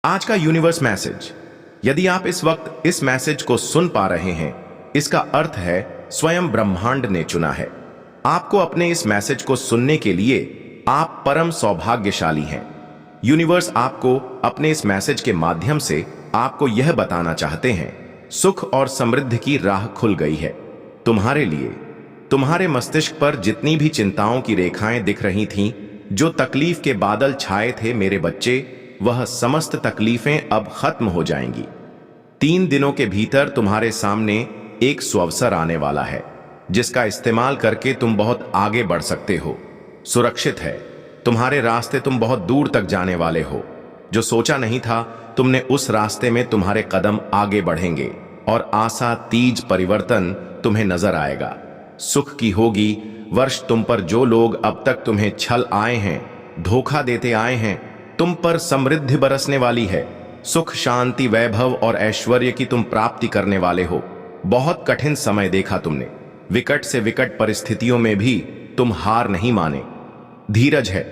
आज का universe message, यदि आप इस वक्त इस मैसेज को सुन पा रहे हैं, इसका अर्थ है स्वयं ब्रह्मांड ने चुना है आपको अपने इस मैसेज को सुनने के लिए। आप परम सौभाग्यशाली हैं। यूनिवर्स आपको अपने इस मैसेज के माध्यम से आपको यह बताना चाहते हैं, सुख और समृद्धि की राह खुल गई है तुम्हारे लिए। तुम्हारे मस्तिष्क पर जितनी भी चिंताओं की रेखाएं दिख रही थीं, जो तकलीफ के बादल छाए थे मेरे बच्चे, वह समस्त तकलीफें अब खत्म हो जाएंगी। 3 दिनों के भीतर तुम्हारे सामने एक सुअवसर आने वाला है, जिसका इस्तेमाल करके तुम बहुत आगे बढ़ सकते हो। सुरक्षित है तुम्हारे रास्ते, तुम बहुत दूर तक जाने वाले हो। जो सोचा नहीं था तुमने, उस रास्ते में तुम्हारे कदम आगे बढ़ेंगे और आशा तीज परिवर्तन तुम्हें नजर आएगा। सुख की होगी वर्ष तुम पर। जो लोग अब तक तुम्हें छल आए हैं, धोखा देते आए हैं, तुम पर समृद्धि बरसने वाली है। सुख, शांति, वैभव और ऐश्वर्य की तुम प्राप्ति करने वाले हो। बहुत कठिन समय देखा तुमने, विकट से विकट परिस्थितियों में भी तुम हार नहीं माने। धीरज है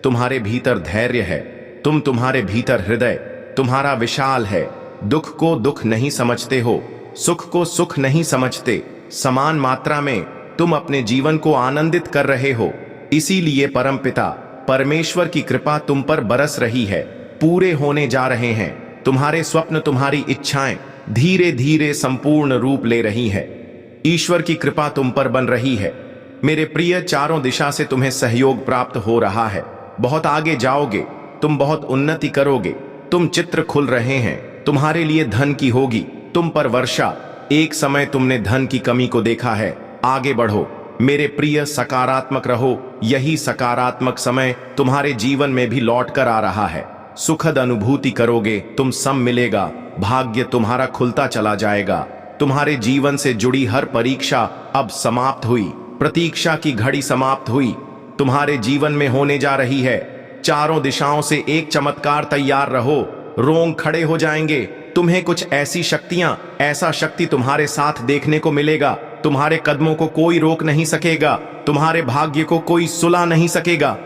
तुम्हारे भीतर, धैर्य है तुम्हारे भीतर, हृदय तुम्हारा विशाल है। दुख को दुख नहीं समझते हो, सुख को सुख नहीं समझते। समान मात्रा में तुम अपने जीवन को आनंदित कर रहे हो। इसीलिए परमपिता परमेश्वर की कृपा तुम पर बरस रही है। पूरे होने जा रहे हैं तुम्हारे स्वप्न, तुम्हारी इच्छाएं धीरे धीरे संपूर्ण रूप ले रही है। ईश्वर की कृपा तुम पर बन रही है मेरे प्रिय। चारों दिशा से तुम्हें सहयोग प्राप्त हो रहा है। बहुत आगे जाओगे तुम, बहुत उन्नति करोगे तुम। चित्र खुल रहे हैं तुम्हारे लिए, धन की होगी तुम पर वर्षा। एक समय तुमने धन की कमी को देखा है। आगे बढ़ो मेरे प्रिय, सकारात्मक रहो। यही सकारात्मक समय तुम्हारे जीवन में भी लौट कर आ रहा है। सुखद अनुभूति करोगे तुम, सब मिलेगा। भाग्य तुम्हारा खुलता चला जाएगा। तुम्हारे जीवन से जुड़ी हर परीक्षा अब समाप्त हुई। प्रतीक्षा की घड़ी समाप्त हुई। तुम्हारे जीवन में होने जा रही है। चारों दिशाओं से एक चमत्कार, तैयार रहो। रोंग खड़े हो जाएंगे। तुम्हें कुछ ऐसी शक्तियां, ऐसा शक्ति तुम्हारे साथ देखने को मिलेगा। तुम्हारे कदमों को कोई रोक नहीं सकेगा। तुम्हारे भाग्य को कोई सुला नहीं सकेगा।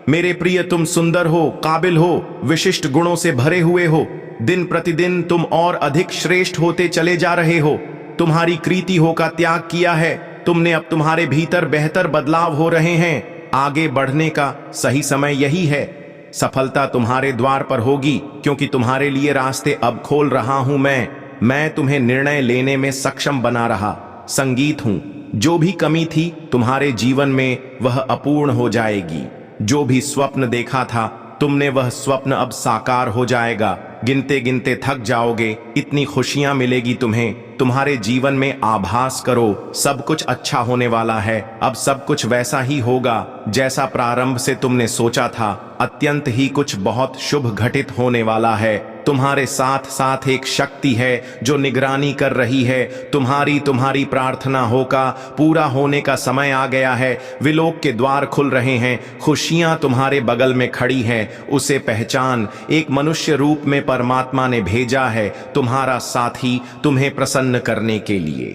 मेरे प्रिय, तुम सुंदर हो, काबिल हो, विशिष्ट गुणों से भरे हुए हो। दिन प्रतिदिन तुम और अधिक श्रेष्ठ होते चले जा रहे हो। तुम्हारी कृतियों का त्याग किया है तुमने। अब तुम्हारे भीतर बेहतर बदलाव हो रहे हैं। आगे बढ़ने का सही समय यही है। सफलता तुम्हारे द्वार पर होगी, क्योंकि तुम्हारे लिए रास्ते अब खोल रहा हूं मैं तुम्हें निर्णय लेने में सक्षम बना रहा। संगीत हूं। जो भी कमी थी तुम्हारे जीवन में, वह अपूर्ण हो जाएगी। जो भी स्वप्न देखा था तुमने, वह स्वप्न अब साकार हो जाएगा। गिनते गिनते थक जाओगे, इतनी खुशियां मिलेगी तुम्हें। तुम्हारे जीवन में आभास करो, सब कुछ अच्छा होने वाला है। अब सब कुछ वैसा ही होगा जैसा प्रारंभ से तुमने सोचा था। अत्यंत ही कुछ बहुत शुभ घटित होने वाला है। तुम्हारे साथ साथ एक शक्ति है जो निगरानी कर रही है। तुम्हारी प्रार्थना होगा पूरा होने का समय आ गया है। विलोक के द्वार खुल रहे हैं। खुशियां तुम्हारे बगल में खड़ी हैं। उसे पहचान, एक मनुष्य रूप में परमात्मा ने भेजा है, तुम्हारा साथी, तुम्हें प्रसन्न करने के लिए,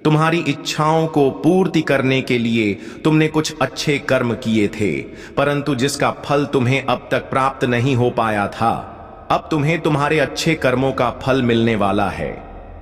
तुम्हारी इच्छाओं को पूर्ति करने के लिए। तुमने कुछ अच्छे कर्म किए थे, परंतु जिसका फल तुम्हें अब तक प्राप्त नहीं हो पाया था। अब तुम्हें तुम्हारे अच्छे कर्मों का फल मिलने वाला है।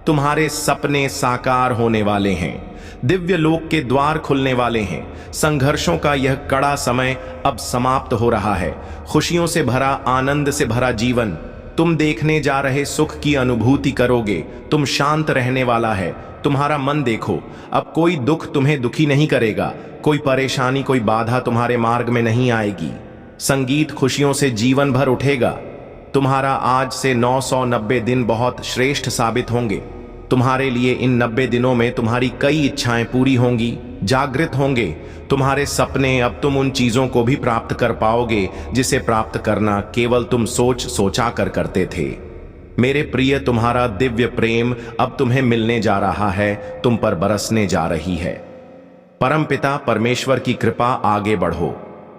तुम्हारे सपने साकार होने वाले हैं। दिव्य लोक के द्वार खुलने वाले हैं। संघर्षों का यह कड़ा समय अब समाप्त हो रहा है। खुशियों से भरा, आनंद से भरा जीवन तुम देखने जा रहे। सुख की अनुभूति करोगे। तुम शांत रहने वाला है तुम्हारा मन। देखो, अब कोई दुख तुम्हें दुखी नहीं करेगा। कोई परेशानी, कोई बाधा तुम्हारे मार्ग में नहीं आएगी। संगीत खुशियों से जीवन भर उठेगा। तुम्हारा आज से 990 दिन बहुत श्रेष्ठ साबित होंगे। तुम्हारे लिए इन 90 दिनों में तुम्हारी कई इच्छाएं पूरी होंगी, जागृत होंगे तुम्हारे सपने। अब तुम उन चीजों को भी प्राप्त कर पाओगे जिसे प्राप्त करना केवल तुम सोचा कर करते थे। मेरे प्रिय, तुम्हारा दिव्य प्रेम अब तुम्हें मिलने जा रहा है, तुम पर बरसने जा रही है। परमपिता परमेश्वर की कृपा, आगे बढ़ो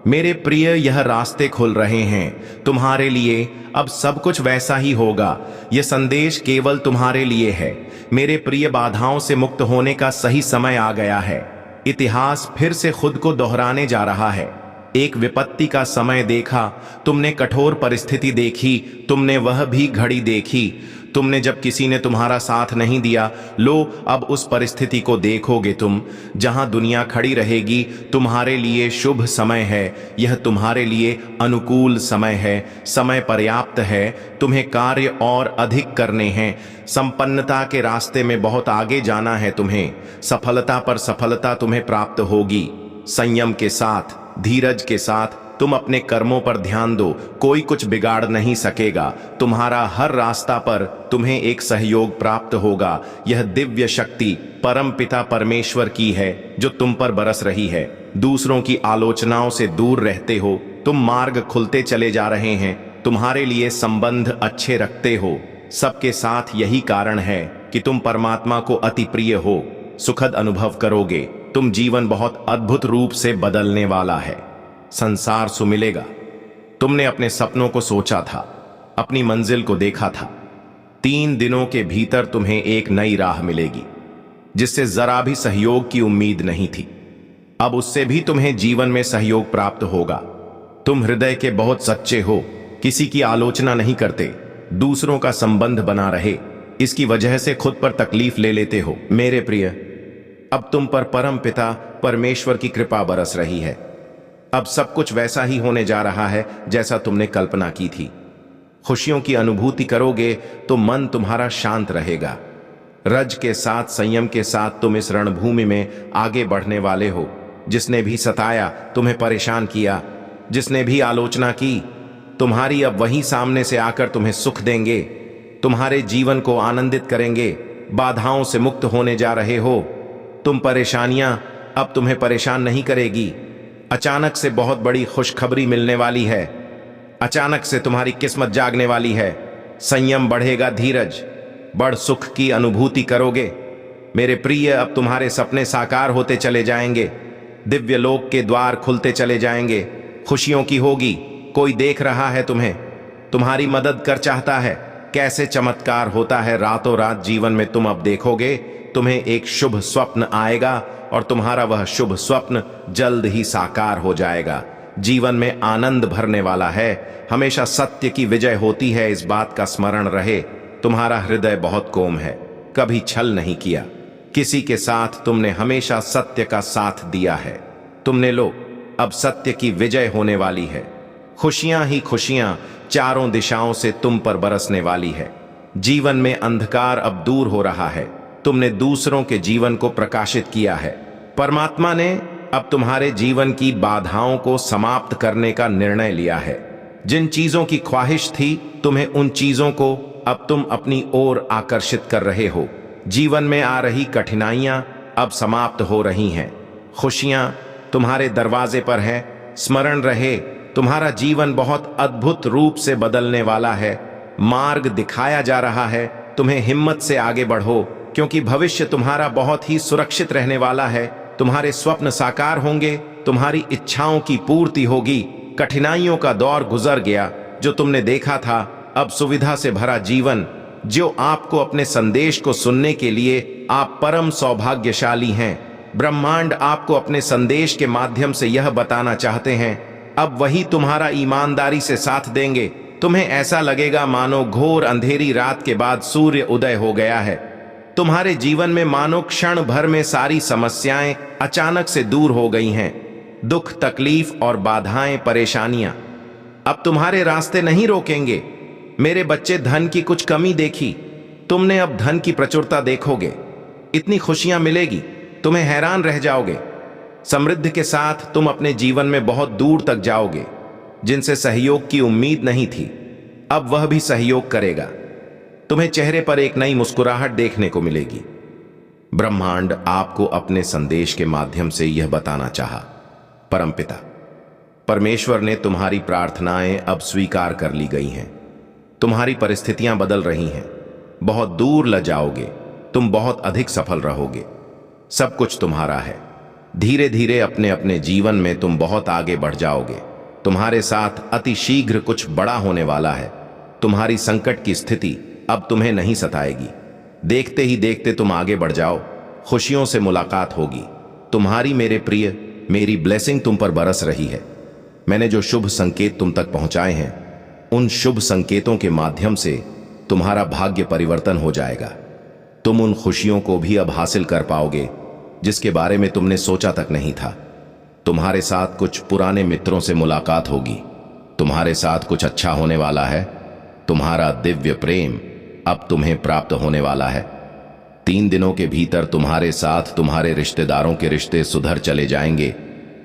मेरे प्रिय। यह रास्ते खुल रहे हैं तुम्हारे लिए। अब सब कुछ वैसा ही होगा। यह संदेश केवल तुम्हारे लिए है मेरे प्रिय। बाधाओं से मुक्त होने का सही समय आ गया है। इतिहास फिर से खुद को दोहराने जा रहा है। एक विपत्ति का समय देखा, तुमने कठोर परिस्थिति देखी, तुमने वह भी घड़ी देखी, तुमने जब किसी ने तुम्हारा साथ नहीं दिया। लो अब उस परिस्थिति को देखोगे तुम, जहां दुनिया खड़ी रहेगी। तुम्हारे लिए शुभ समय है, यह तुम्हारे लिए अनुकूल समय है। समय पर्याप्त है, तुम्हें कार्य और अधिक करने हैं। संपन्नता के रास्ते में बहुत आगे जाना है तुम्हें। सफलता पर सफलता तुम्हें प्राप्त होगी। संयम के साथ, धीरज के साथ तुम अपने कर्मों पर ध्यान दो, कोई कुछ बिगाड़ नहीं सकेगा। तुम्हारा हर रास्ता पर तुम्हें एक सहयोग प्राप्त होगा। यह दिव्य शक्ति परम पिता परमेश्वर की है जो तुम पर बरस रही है। दूसरों की आलोचनाओं से दूर रहते हो, तुम मार्ग खुलते चले जा रहे हैं। तुम्हारे लिए संबंध अच्छे रखते हो सबके साथ। यही कारण है कि तुम परमात्मा को अति प्रिय हो। सुखद अनुभव करोगे। तुम जीवन बहुत अद्भुत रूप से बदलने वाला है। संसार सुमिलेगा। तुमने अपने सपनों को सोचा था, अपनी मंजिल को देखा था। 3 दिनों के भीतर तुम्हें एक नई राह मिलेगी जिससे जरा भी सहयोग की उम्मीद नहीं थी। अब उससे भी तुम्हें जीवन में सहयोग प्राप्त होगा। तुम हृदय के बहुत सच्चे हो, किसी की आलोचना नहीं करते, दूसरों का संबंध बना रहे, इसकी वजह से खुद पर तकलीफ ले लेते हो। मेरे प्रिय, अब तुम पर परम पिता परमेश्वर की कृपा बरस रही है। अब सब कुछ वैसा ही होने जा रहा है जैसा तुमने कल्पना की थी। खुशियों की अनुभूति करोगे तो मन तुम्हारा शांत रहेगा। रज के साथ, संयम के साथ तुम इस रणभूमि में आगे बढ़ने वाले हो। जिसने भी सताया, तुम्हें परेशान किया, जिसने भी आलोचना की, तुम्हारी अब वही सामने से आकर तुम्हें सुख देंगे, तुम्हारे जीवन को आनंदित करेंगे। बाधाओं से मुक्त होने जा रहे हो तुम। परेशानियां अब तुम्हें परेशान नहीं करेगी। अचानक से बहुत बड़ी खुशखबरी मिलने वाली है। अचानक से तुम्हारी किस्मत जागने वाली है। संयम बढ़ेगा, धीरज बढ़, सुख की अनुभूति करोगे। मेरे प्रिय, अब तुम्हारे सपने साकार होते चले जाएंगे। दिव्य लोक के द्वार खुलते चले जाएंगे। खुशियों की होगी। कोई देख रहा है तुम्हें, तुम्हारी मदद कर चाहता है। कैसे चमत्कार होता है रातों रात जीवन में। तुम अब देखोगे, तुम्हें एक शुभ स्वप्न आएगा और तुम्हारा वह शुभ स्वप्न जल्द ही साकार हो जाएगा। जीवन में आनंद भरने वाला है। हमेशा सत्य की विजय होती है, इस बात का स्मरण रहे। तुम्हारा हृदय बहुत कोम है, कभी छल नहीं किया। किसी के साथ तुमने हमेशा सत्य का साथ दिया है। तुमने लो, अब सत्य की विजय होने वाली है। खुशियां ही खुशियां चारों दिशाओं से तुम पर बरसने वाली है। जीवन में अंधकार अब दूर हो रहा है। तुमने दूसरों के जीवन को प्रकाशित किया है। परमात्मा ने अब तुम्हारे जीवन की बाधाओं को समाप्त करने का निर्णय लिया है। जिन चीजों की ख्वाहिश थी तुम्हें, उन चीजों को अब तुम अपनी ओर आकर्षित कर रहे हो। जीवन में आ रही कठिनाइयां अब समाप्त हो रही हैं। खुशियां तुम्हारे दरवाजे पर है। स्मरण रहे, तुम्हारा जीवन बहुत अद्भुत रूप से बदलने वाला है। मार्ग दिखाया जा रहा है। तुम्हें हिम्मत से आगे बढ़ो, क्योंकि भविष्य तुम्हारा बहुत ही सुरक्षित रहने वाला है। तुम्हारे स्वप्न साकार होंगे, तुम्हारी इच्छाओं की पूर्ति होगी। कठिनाइयों का दौर गुजर गया जो तुमने देखा था। अब सुविधा से भरा जीवन, जो आपको अपने संदेश को सुनने के लिए आप परम सौभाग्यशाली हैं। ब्रह्मांड आपको अपने संदेश के माध्यम से यह बताना चाहते हैं। अब वही तुम्हारा ईमानदारी से साथ देंगे। तुम्हें ऐसा लगेगा मानो घोर अंधेरी रात के बाद सूर्य उदय हो गया है। तुम्हारे जीवन में मानो क्षण भर में सारी समस्याएं अचानक से दूर हो गई हैं। दुख, तकलीफ और बाधाएं, परेशानियां अब तुम्हारे रास्ते नहीं रोकेंगे। मेरे बच्चे, धन की कुछ कमी देखी, तुमने अब धन की प्रचुरता देखोगे। इतनी खुशियां मिलेगी, तुम्हें हैरान रह जाओगे। समृद्धि के साथ तुम अपने जीवन में बहुत दूर तक जाओगे। जिनसे सहयोग की उम्मीद नहीं थी, अब वह भी सहयोग करेगा। तुम्हें चेहरे पर एक नई मुस्कुराहट देखने को मिलेगी। ब्रह्मांड आपको अपने संदेश के माध्यम से यह बताना चाहा। परमपिता परमेश्वर ने तुम्हारी प्रार्थनाएं अब स्वीकार कर ली गई हैं। तुम्हारी परिस्थितियां बदल रही हैं। बहुत दूर ल जाओगे, तुम बहुत अधिक सफल रहोगे। सब कुछ तुम्हारा है। धीरे धीरे अपने अपने जीवन में तुम बहुत आगे बढ़ जाओगे। तुम्हारे साथ अति शीघ्र कुछ बड़ा होने वाला है। तुम्हारी संकट की स्थिति अब तुम्हें नहीं सताएगी। देखते ही देखते तुम आगे बढ़ जाओ। खुशियों से मुलाकात होगी। तुम्हारी, मेरे प्रिय, मेरी ब्लेसिंग तुम पर बरस रही है। मैंने जो शुभ संकेत तुम तक पहुंचाए हैं, उन शुभ संकेतों के माध्यम से तुम्हारा भाग्य परिवर्तन हो जाएगा। तुम उन खुशियों को भी अब हासिल कर पाओगे जिसके बारे में तुमने सोचा तक नहीं था। तुम्हारे साथ कुछ पुराने मित्रों से मुलाकात होगी। तुम्हारे साथ कुछ अच्छा होने वाला है। तुम्हारा दिव्य प्रेम अब तुम्हें प्राप्त होने वाला है। 3 दिनों के भीतर तुम्हारे साथ तुम्हारे रिश्तेदारों के रिश्ते सुधर चले जाएंगे।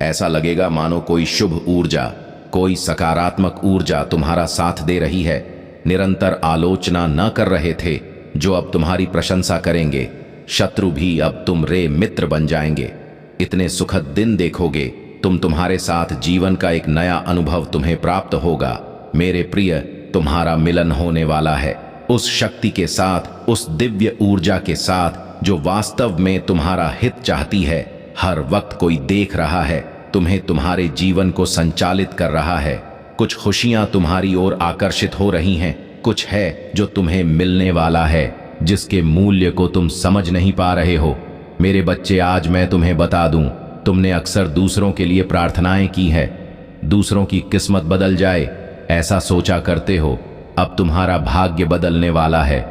ऐसा लगेगा मानो कोई शुभ ऊर्जा, कोई सकारात्मक ऊर्जा तुम्हारा साथ दे रही है। निरंतर आलोचना न कर रहे थे जो अब तुम्हारी प्रशंसा करेंगे। शत्रु भी अब तुम रे मित्र बन जाएंगे। इतने सुखद दिन देखोगे तुम। तुम्हारे साथ जीवन का एक नया अनुभव तुम्हें प्राप्त होगा। मेरे प्रिय, तुम्हारा मिलन होने वाला है उस शक्ति के साथ, उस दिव्य ऊर्जा के साथ जो वास्तव में तुम्हारा हित चाहती है। हर वक्त कोई देख रहा है तुम्हें, तुम्हारे जीवन को संचालित कर रहा है। कुछ खुशियां तुम्हारी ओर आकर्षित हो रही हैं। कुछ है जो तुम्हें मिलने वाला है जिसके मूल्य को तुम समझ नहीं पा रहे हो। मेरे बच्चे, आज मैं तुम्हें बता दूं, तुमने अक्सर दूसरों के लिए प्रार्थनाएं की है, दूसरों की किस्मत बदल जाए ऐसा सोचा करते हो। अब तुम्हारा भाग्य बदलने वाला है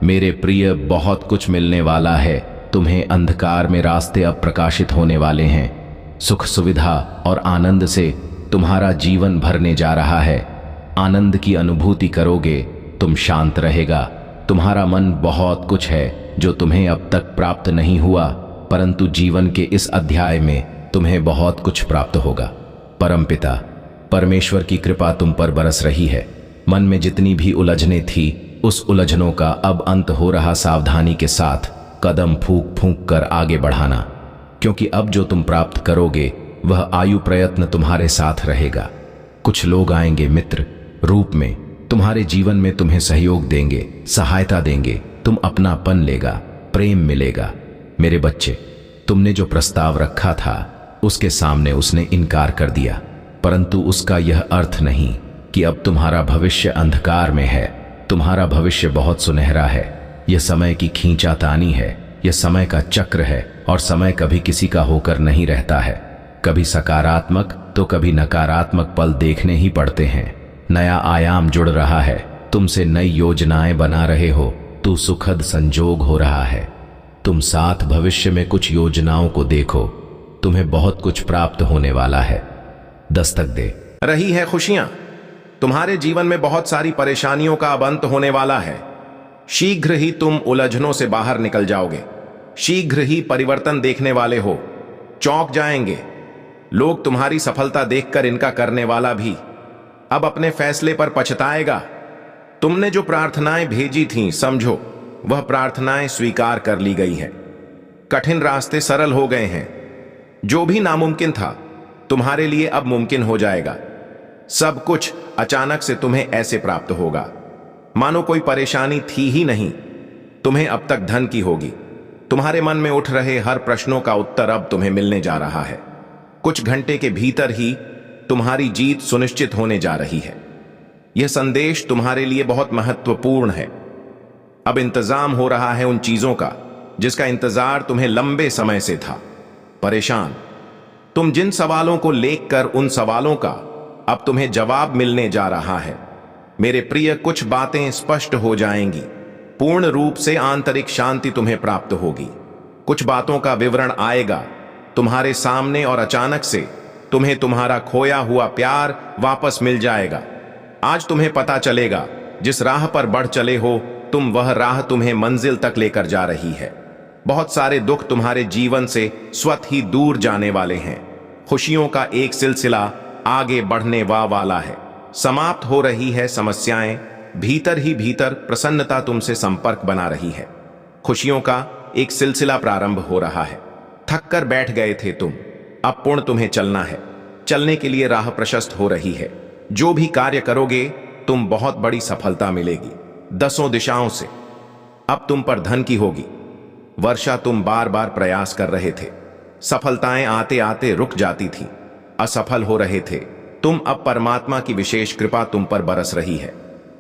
मेरे प्रिय। बहुत कुछ मिलने वाला है तुम्हें। अंधकार में रास्ते अब प्रकाशित होने वाले हैं। सुख, सुविधा और आनंद से तुम्हारा जीवन भरने जा रहा है। आनंद की अनुभूति करोगे, तुम शांत रहेगा। तुम्हारा मन बहुत कुछ है जो तुम्हें अब तक प्राप्त नहीं हुआ, परंतु जीवन के इस अध्याय में तुम्हें बहुत कुछ प्राप्त होगा। परमपिता परमेश्वर की कृपा तुम पर बरस रही है। मन में जितनी भी उलझनें थी, उस उलझनों का अब अंत हो रहा। सावधानी के साथ कदम फूंक फूंक कर आगे बढ़ाना, क्योंकि अब जो तुम प्राप्त करोगे वह आयु प्रयत्न तुम्हारे साथ रहेगा। कुछ लोग आएंगे मित्र रूप में, तुम्हारे जीवन में तुम्हें सहयोग देंगे, सहायता देंगे। तुम अपनापन लेगा, प्रेम मिलेगा। मेरे बच्चे, तुमने जो प्रस्ताव रखा था उसके सामने उसने इनकार कर दिया, परंतु उसका यह अर्थ नहीं कि अब तुम्हारा भविष्य अंधकार में है। तुम्हारा भविष्य बहुत सुनहरा है। यह समय की खींचातानी है, यह समय का चक्र है, और समय कभी किसी का होकर नहीं रहता है। कभी सकारात्मक तो कभी नकारात्मक पल देखने ही पड़ते हैं। नया आयाम जुड़ रहा है, तुमसे नई योजनाएं बना रहे हो। तू सुखद संजोग हो रहा है। तुम साथ भविष्य में कुछ योजनाओं को देखो, तुम्हें बहुत कुछ प्राप्त होने वाला है। दस्तक दे रही है खुशियां। तुम्हारे जीवन में बहुत सारी परेशानियों का अब अंत होने वाला है। शीघ्र ही तुम उलझनों से बाहर निकल जाओगे। शीघ्र ही परिवर्तन देखने वाले हो। चौंक जाएंगे लोग तुम्हारी सफलता देखकर। इनका करने वाला भी अब अपने फैसले पर पछताएगा। तुमने जो प्रार्थनाएं भेजी थीं, समझो वह प्रार्थनाएं स्वीकार कर ली गई हैं। कठिन रास्ते सरल हो गए हैं। जो भी नामुमकिन था तुम्हारे लिए अब मुमकिन हो जाएगा। सब कुछ अचानक से तुम्हें ऐसे प्राप्त होगा मानो कोई परेशानी थी ही नहीं। तुम्हें अब तक धन की होगी। तुम्हारे मन में उठ रहे हर प्रश्नों का उत्तर अब तुम्हें मिलने जा रहा है। कुछ घंटे के भीतर ही तुम्हारी जीत सुनिश्चित होने जा रही है। यह संदेश तुम्हारे लिए बहुत महत्वपूर्ण है। अब इंतजाम हो रहा है उन चीजों का जिसका इंतजार तुम्हें लंबे समय से था। परेशान तुम जिन सवालों को लेकर, उन सवालों का अब तुम्हें जवाब मिलने जा रहा है। मेरे प्रिय, कुछ बातें स्पष्ट हो जाएंगी। पूर्ण रूप से आंतरिक शांति तुम्हें प्राप्त होगी। कुछ बातों का विवरण आएगा तुम्हारे सामने और अचानक से तुम्हें तुम्हारा खोया हुआ प्यार वापस मिल जाएगा। आज तुम्हें पता चलेगा जिस राह पर बढ़ चले हो तुम, वह राह तुम्हें मंजिल तक लेकर जा रही है। बहुत सारे दुख तुम्हारे जीवन से स्वतः ही दूर जाने वाले हैं। खुशियों का एक सिलसिला आगे बढ़ने वाला है। समाप्त हो रही है समस्याएं। भीतर ही भीतर प्रसन्नता तुमसे संपर्क बना रही है। खुशियों का एक सिलसिला प्रारंभ हो रहा है। थक कर बैठ गए थे तुम, अब पूर्ण तुम्हें चलना है। चलने के लिए राह प्रशस्त हो रही है। जो भी कार्य करोगे तुम बहुत बड़ी सफलता मिलेगी। 10 दिशाओं से अब तुम पर धन की होगी। वर्षा तुम बार बार प्रयास कर रहे थे, सफलताएं आते आते रुक जाती थी, असफल हो रहे थे तुम। अब परमात्मा की विशेष कृपा तुम पर बरस रही है।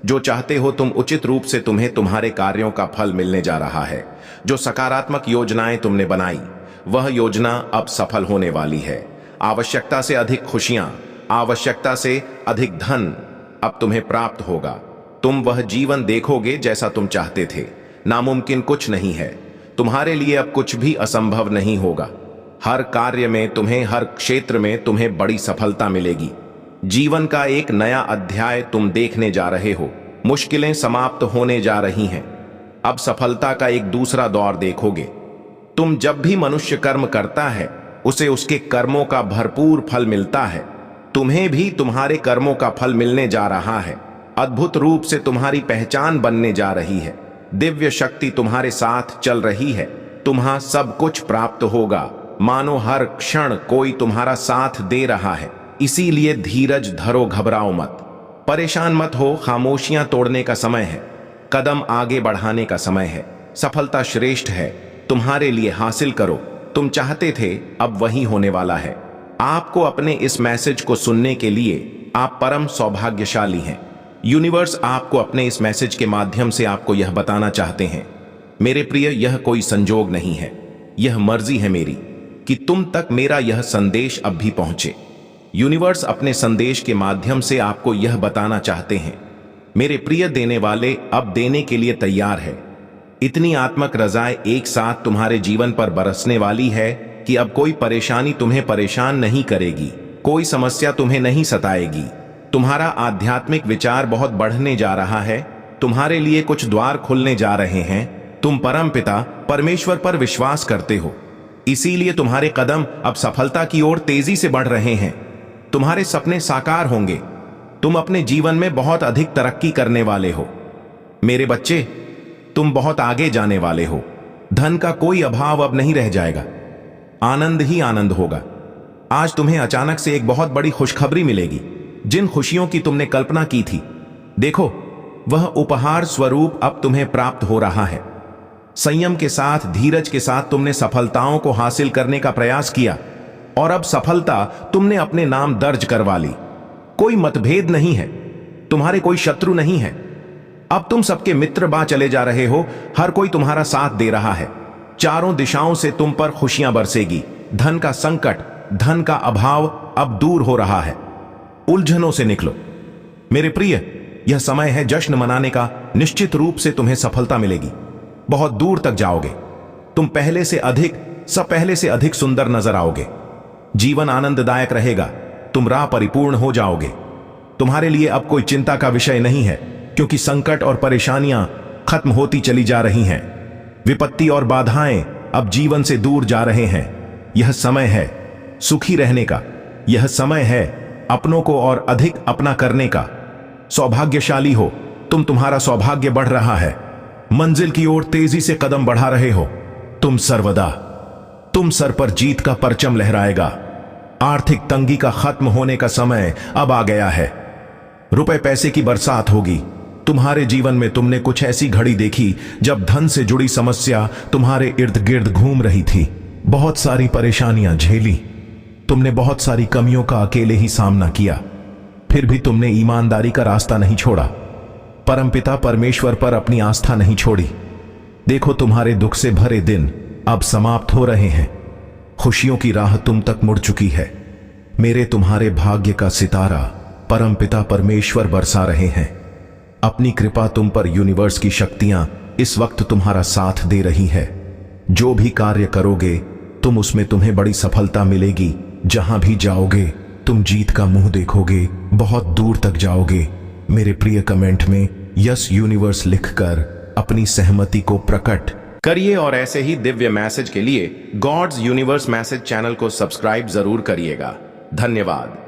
जो चाहते हो तुम, उचित रूप से तुम्हें तुम्हारे कार्यों का फल मिलने जा रहा है। जो सकारात्मक योजनाएं तुमने बनाई, वह योजना अब सफल होने वाली है। आवश्यकता से अधिक खुशियां आवश्यकता से अधिक धन अब तुम्हें प्राप्त होगा। तुम वह जीवन देखोगे जैसा तुम चाहते थे। नामुमकिन कुछ नहीं है। तुम्हारे लिए अब कुछ भी असंभव नहीं होगा। हर कार्य में तुम्हें, हर क्षेत्र में तुम्हें बड़ी सफलता मिलेगी। जीवन का एक नया अध्याय तुम देखने जा रहे हो। मुश्किलें समाप्त होने जा रही हैं। अब सफलता का एक दूसरा दौर देखोगे। तुम जब भी मनुष्य कर्म करता है उसे उसके कर्मों का भरपूर फल मिलता है। तुम्हें भी तुम्हारे कर्मों का फल मिलने जा रहा है। अद्भुत रूप से तुम्हारी पहचान बनने जा रही है। दिव्य शक्ति तुम्हारे साथ चल रही है। तुम्हां सब कुछ प्राप्त होगा, मानो हर क्षण कोई तुम्हारा साथ दे रहा है। इसीलिए धीरज धरो, घबराओ मत, परेशान मत हो। खामोशियां तोड़ने का समय है, कदम आगे बढ़ाने का समय है। सफलता श्रेष्ठ है, तुम्हारे लिए हासिल करो। तुम चाहते थे, अब वही होने वाला है। आपको अपने इस मैसेज को सुनने के लिए आप परम सौभाग्यशाली हैं। यूनिवर्स आपको अपने इस मैसेज के माध्यम से आपको यह बताना चाहते हैं, मेरे प्रिय, यह कोई संजोग नहीं है, यह मर्जी है मेरी कि तुम तक मेरा यह संदेश अब भी पहुंचे। यूनिवर्स अपने संदेश के माध्यम से आपको यह बताना चाहते हैं, मेरे प्रिय देने वाले अब देने के लिए तैयार है। इतनी आत्मक रजाएं एक साथ तुम्हारे जीवन पर बरसने वाली है कि अब कोई परेशानी तुम्हें परेशान नहीं करेगी, कोई समस्या तुम्हें नहीं सताएगी। तुम्हारा आध्यात्मिक विचार बहुत बढ़ने जा रहा है। तुम्हारे लिए कुछ द्वार खुलने जा रहे हैं। तुम परम पिता परमेश्वर पर विश्वास करते हो, इसीलिए तुम्हारे कदम अब सफलता की ओर तेजी से बढ़ रहे हैं। तुम्हारे सपने साकार होंगे। तुम अपने जीवन में बहुत अधिक तरक्की करने वाले हो। मेरे बच्चे, तुम बहुत आगे जाने वाले हो। धन का कोई अभाव अब नहीं रह जाएगा, आनंद ही आनंद होगा। आज तुम्हें अचानक से एक बहुत बड़ी खुशखबरी मिलेगी। जिन खुशियों की तुमने कल्पना की थी, देखो वह उपहार स्वरूप अब तुम्हें प्राप्त हो रहा है। संयम के साथ, धीरज के साथ तुमने सफलताओं को हासिल करने का प्रयास किया और अब सफलता तुमने अपने नाम दर्ज करवा ली। कोई मतभेद नहीं है, तुम्हारे कोई शत्रु नहीं है। अब तुम सबके मित्र बन चले जा रहे हो। हर कोई तुम्हारा साथ दे रहा है। चारों दिशाओं से तुम पर खुशियां बरसेगी। धन का संकट, धन का अभाव अब दूर हो रहा है। उलझनों से निकलो मेरे प्रिय, यह समय है जश्न मनाने का। निश्चित रूप से तुम्हें सफलता मिलेगी, बहुत दूर तक जाओगे। तुम पहले से अधिक सुंदर नजर आओगे। जीवन आनंददायक रहेगा। तुम राह परिपूर्ण हो जाओगे। तुम्हारे लिए अब कोई चिंता का विषय नहीं है, क्योंकि संकट और परेशानियां खत्म होती चली जा रही हैं। विपत्ति और बाधाएं अब जीवन से दूर जा रहे हैं। यह समय है सुखी रहने का। यह समय है अपनों को और अधिक अपना करने का। सौभाग्यशाली हो तुम, तुम्हारा सौभाग्य बढ़ रहा है। मंजिल की ओर तेजी से कदम बढ़ा रहे हो। तुम सर पर जीत का परचम लहराएगा। आर्थिक तंगी का खत्म होने का समय अब आ गया है। रुपए पैसे की बरसात होगी। तुम्हारे जीवन में तुमने कुछ ऐसी घड़ी देखी जब धन से जुड़ी समस्या तुम्हारे इर्द गिर्द घूम रही थी। बहुत सारी परेशानियां झेली। तुमने बहुत सारी कमियों का अकेले ही सामना किया, फिर भी तुमने ईमानदारी का रास्ता नहीं छोड़ा। परमपिता परमेश्वर पर अपनी आस्था नहीं छोड़ी। देखो, तुम्हारे दुख से भरे दिन अब समाप्त हो रहे हैं। खुशियों की राह तुम तक मुड़ चुकी है। मेरे तुम्हारे भाग्य का सितारा परमपिता परमेश्वर बरसा रहे हैं। अपनी कृपा तुम पर यूनिवर्स की शक्तियां इस वक्त तुम्हारा साथ दे रही है। जो भी कार्य करोगे तुम उसमें तुम्हें बड़ी सफलता मिलेगी। जहां भी जाओगे तुम जीत का मुंह देखोगे, बहुत दूर तक जाओगे। मेरे प्रिय, कमेंट में यस यूनिवर्स लिखकर अपनी सहमति को प्रकट करिए और ऐसे ही दिव्य मैसेज के लिए गॉड्स यूनिवर्स मैसेज चैनल को सब्सक्राइब जरूर करिएगा। धन्यवाद।